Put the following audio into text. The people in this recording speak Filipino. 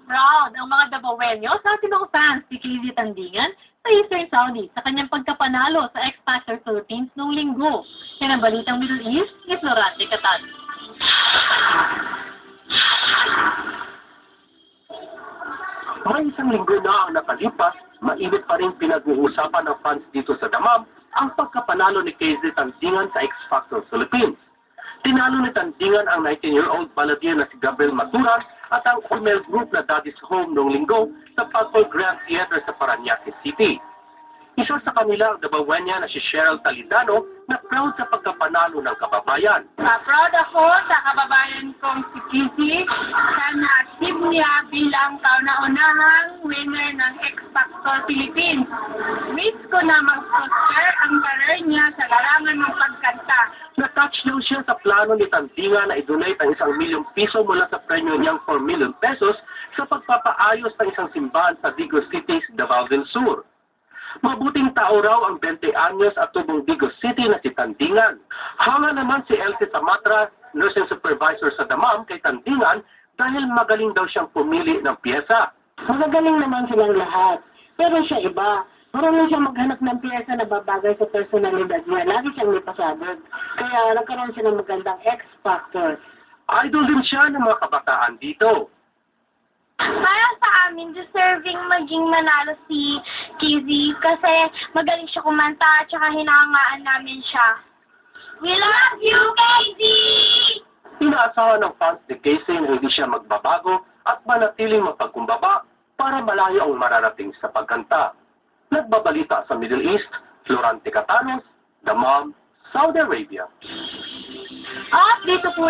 proud ang mga Dabawenyo sa ating mga fans ni KZ Tandingan sa Eastern Saudi sa kanyang pagkapanalo sa X Factor Philippines noong linggo. Yan ang balitang Middle East ni Florante Catan. May isang linggo na ang nakalipas, mainit pa rin pinag-uusapan ng fans dito sa Damam ang pagkapanalo ni KZ Tandingan sa X Factor Philippines. Tinalo ni Tandingan ang 19-year-old balladeer na si Gabriel Maturan at ang female group na Daddy's Home noong linggo sa Pagpol Grand Theater sa Parañaque City. Isa sa kanila ang Dabawenya na si Cheryl Talidano na proud sa pagkapanalo ng kababayan. Proud ako sa kababayan kong si Kizzy sa na-achieve niya bilang kauna-unahang winner ng X Factor Philippines. Wish ko na mag-prosper ang career niya sa larangan ng pagkanta. Na-touch daw siya sa plano ni Tandingan na i-donate ang 1 milyong piso mula sa premyo niyang 4 million pesos sa pagpapaayos ng isang simbahan sa Digos City, Davao del Sur. Mabuting tao raw ang 20 anyos at tubong Digos City na si Tandingan. Hanga naman si Elsie Samatra, nursing supervisor sa Damam kay Tandingan dahil magaling daw siyang pumili ng piyesa. Magagaling naman silang lahat, pero siya iba. Marunong siya maghanap ng piyesa na babagay sa personalidad niya. Lagi siyang may pasabog. Kaya nagkaroon siya ng magandang X-Factor. Idol din siya ng mga kabataan dito. Para sa amin, deserving maging manalo si KZ kasi magaling siya kumanta at saka hinahangaan namin siya. We love you, KZ! Inaasahan ng fans ni Casey na hindi siya magbabago at manatiling mapagkumbaba para malayo ang mararating sa pagkanta. Nagbabalita sa Middle East, Florante Catanos, Damam, Saudi Arabia. At dito po